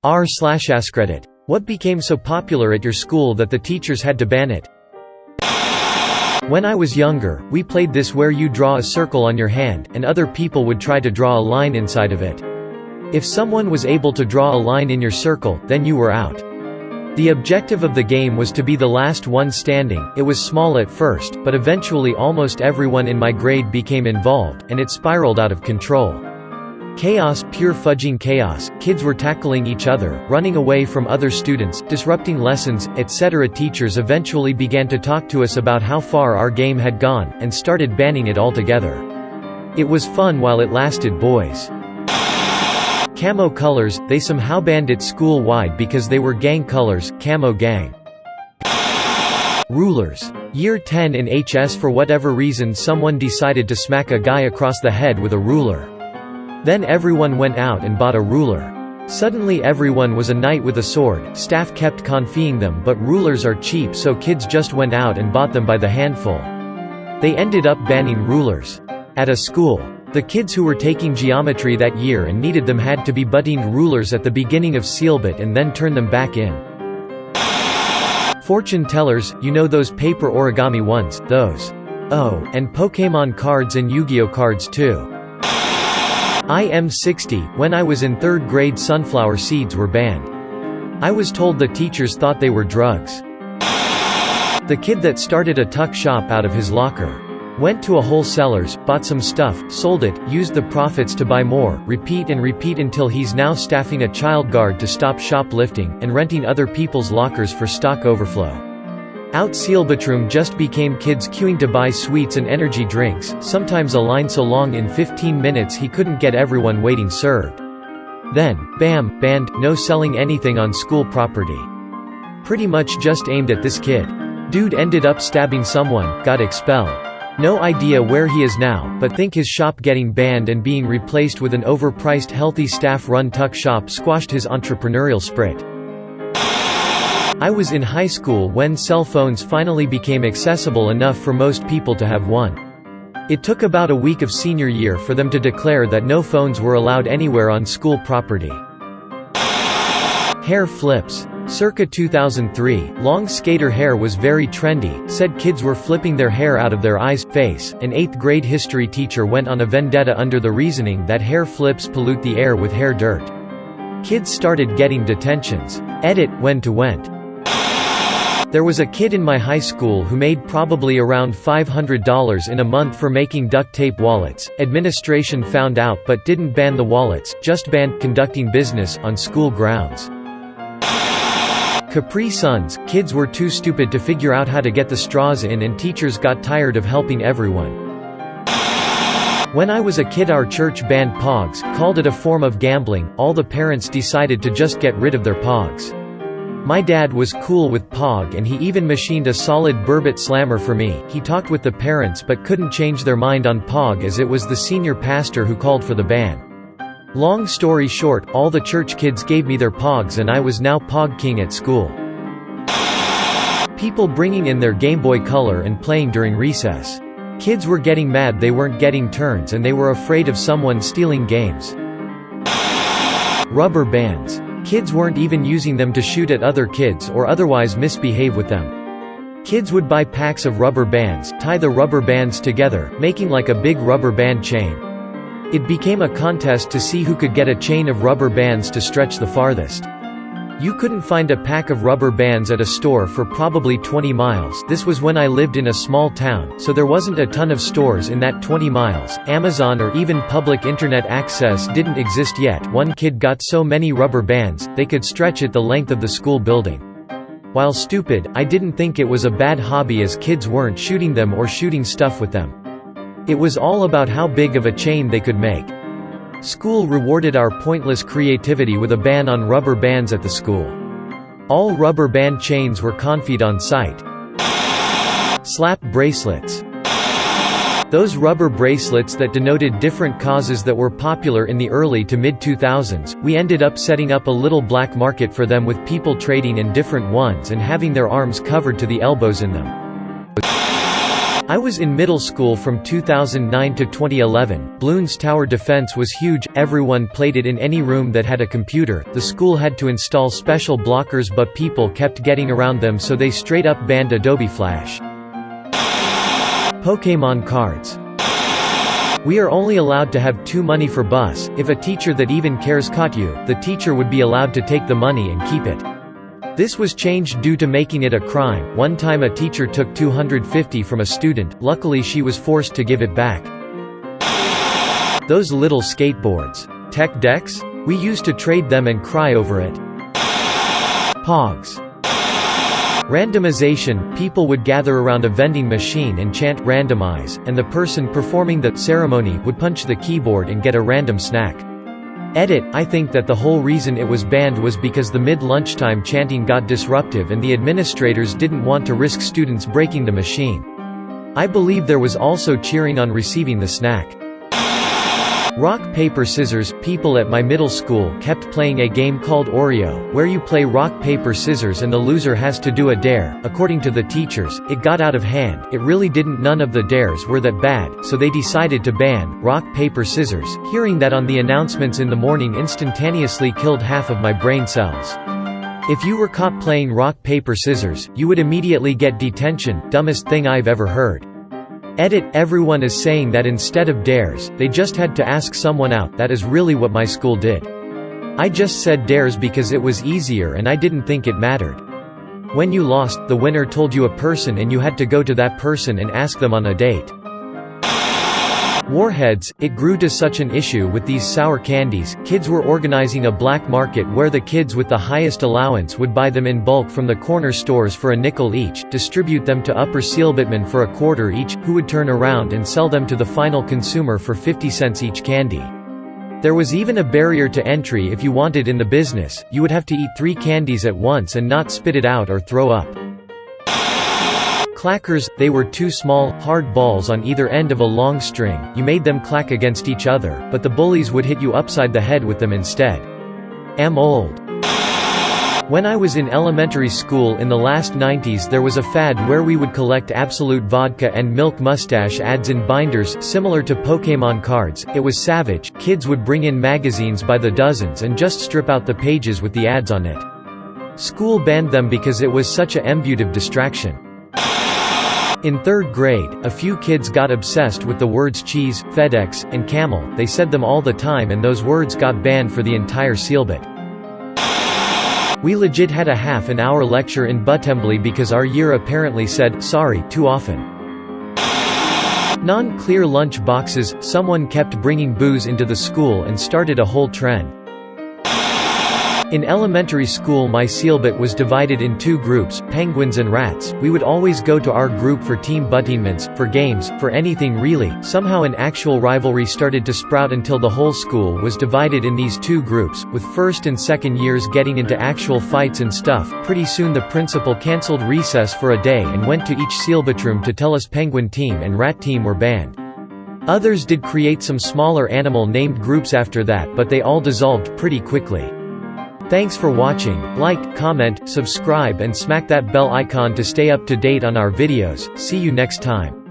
r/askreddit. What became so popular at your school that the teachers had to ban it? When I was younger, we played this where you draw a circle on your hand, and other people would try to draw a line inside of it. If someone was able to draw a line in your circle, then you were out. The objective of the game was to be the last one standing. It was small at first, but eventually almost everyone in my grade became involved, and it spiraled out of control. Chaos, pure fudging chaos. Kids were tackling each other, running away from other students, disrupting lessons, etc. Teachers eventually began to talk to us about how far our game had gone, and started banning it altogether. It was fun while it lasted, boys. Camo colors, they somehow banned it school-wide because they were gang colors, camo gang. Rulers. Year 10 in HS, for whatever reason someone decided to smack a guy across the head with a ruler. Then everyone went out and bought a ruler. Suddenly everyone was a knight with a sword. Staff kept confying them, but rulers are cheap, so kids just went out and bought them by the handful. They ended up banning rulers. At a school, the kids who were taking geometry that year and needed them had to be buttoned rulers at the beginning of Sealbit and then turn them back in. Fortune tellers, you know those paper origami ones, those. Oh, and Pokémon cards and Yu-Gi-Oh cards too. IM60, when I was in 3rd grade sunflower seeds were banned. I was told the teachers thought they were drugs. The kid that started a tuck shop out of his locker. Went to a wholesaler's, bought some stuff, sold it, used the profits to buy more, repeat and repeat until he's now staffing a child guard to stop shoplifting, and renting other people's lockers for stock overflow. Out Sealbitroom just became kids queuing to buy sweets and energy drinks, sometimes a line so long in 15 minutes he couldn't get everyone waiting served. Then, bam, banned, no selling anything on school property. Pretty much just aimed at this kid. Dude ended up stabbing someone, got expelled. No idea where he is now, but think his shop getting banned and being replaced with an overpriced healthy staff-run tuck shop squashed his entrepreneurial spirit. I was in high school when cell phones finally became accessible enough for most people to have one. It took about a week of senior year for them to declare that no phones were allowed anywhere on school property. Hair flips. Circa 2003, long skater hair was very trendy, said kids were flipping their hair out of their eyes, face. An 8th grade history teacher went on a vendetta under the reasoning that hair flips pollute the air with hair dirt. Kids started getting detentions. Edit, when to went. There was a kid in my high school who made probably around $500 in a month for making duct tape wallets. Administration found out but didn't ban the wallets, just banned conducting business on school grounds. Capri Suns, kids were too stupid to figure out how to get the straws in and teachers got tired of helping everyone. When I was a kid our church banned Pogs, called it a form of gambling. All the parents decided to just get rid of their Pogs. My dad was cool with Pog and he even machined a solid burbot slammer for me. He talked with the parents but couldn't change their mind on Pog as it was the senior pastor who called for the ban. Long story short, all the church kids gave me their Pogs and I was now Pog King at school. People bringing in their Game Boy Color and playing during recess. Kids were getting mad they weren't getting turns and they were afraid of someone stealing games. Rubber bands. Kids weren't even using them to shoot at other kids or otherwise misbehave with them. Kids would buy packs of rubber bands, tie the rubber bands together, making like a big rubber band chain. It became a contest to see who could get a chain of rubber bands to stretch the farthest. You couldn't find a pack of rubber bands at a store for probably 20 miles. This was when I lived in a small town, so there wasn't a ton of stores in that 20 miles. Amazon or even public internet access didn't exist yet. One kid got so many rubber bands, they could stretch it the length of the school building. While stupid, I didn't think it was a bad hobby as kids weren't shooting them or shooting stuff with them. It was all about how big of a chain they could make. School rewarded our pointless creativity with a ban on rubber bands at the school. All rubber band chains were confied on site. Slap bracelets. Those rubber bracelets that denoted different causes that were popular in the early to mid-2000s, we ended up setting up a little black market for them with people trading in different ones and having their arms covered to the elbows in them. I was in middle school from 2009 to 2011. Bloons Tower Defense was huge, everyone played it in any room that had a computer. The school had to install special blockers, but people kept getting around them, so they straight up banned Adobe Flash. Pokémon cards. We are only allowed to have 2 money for bus. If a teacher that even cares caught you, the teacher would be allowed to take the money and keep it. This was changed due to making it a crime. One time a teacher took $250 from a student, luckily she was forced to give it back. Those little skateboards. Tech decks? We used to trade them and cry over it. Pogs. Randomization. People would gather around a vending machine and chant randomize, and the person performing the ceremony would punch the keyboard and get a random snack. Edit. I think that the whole reason it was banned was because the mid-lunchtime chanting got disruptive and the administrators didn't want to risk students breaking the machine. I believe there was also cheering on receiving the snack. Rock, paper, scissors. People at my middle school kept playing a game called Oreo, where you play rock, paper, scissors and the loser has to do a dare. According to the teachers, it got out of hand. It really didn't. None of the dares were that bad, so they decided to ban rock, paper, scissors. Hearing that on the announcements in the morning instantaneously killed half of my brain cells. If you were caught playing rock, paper, scissors, you would immediately get detention. Dumbest thing I've ever heard. Edit. Everyone is saying that instead of dares, they just had to ask someone out. That is really what my school did. I just said dares because it was easier and I didn't think it mattered. When you lost, the winner told you a person and you had to go to that person and ask them on a date. Warheads. It grew to such an issue with these sour candies, kids were organizing a black market where the kids with the highest allowance would buy them in bulk from the corner stores for a nickel each, distribute them to upper Sealbitmen for a quarter each, who would turn around and sell them to the final consumer for 50 cents each candy. There was even a barrier to entry. If you wanted in the business, you would have to eat 3 candies at once and not spit it out or throw up. Clackers. They were 2 small, hard balls on either end of a long string. You made them clack against each other, but the bullies would hit you upside the head with them instead. Am old. When I was in elementary school in the last 90s, there was a fad where we would collect Absolute Vodka and Milk Mustache ads in binders, similar to Pokémon cards. It was savage. Kids would bring in magazines by the dozens and just strip out the pages with the ads on it. School banned them because it was such a embutive distraction. In 3rd grade, a few kids got obsessed with the words cheese, FedEx, and camel. They said them all the time and those words got banned for the entire Sealbit. We legit had a half-an-hour lecture in Buttembly because our year apparently said sorry too often. Non-clear lunch boxes. Someone kept bringing booze into the school and started a whole trend. In elementary school my Sealbit was divided in 2 groups, penguins and rats. We would always go to our group for team buttingments, for games, for anything really. Somehow an actual rivalry started to sprout until the whole school was divided in these 2 groups, with 1st and 2nd years getting into actual fights and stuff. Pretty soon the principal cancelled recess for a day and went to each Sealbit room to tell us penguin team and rat team were banned. Others did create some smaller animal named groups after that, but they all dissolved pretty quickly. Thanks for watching. Like, comment, subscribe and smack that bell icon to stay up to date on our videos. See you next time.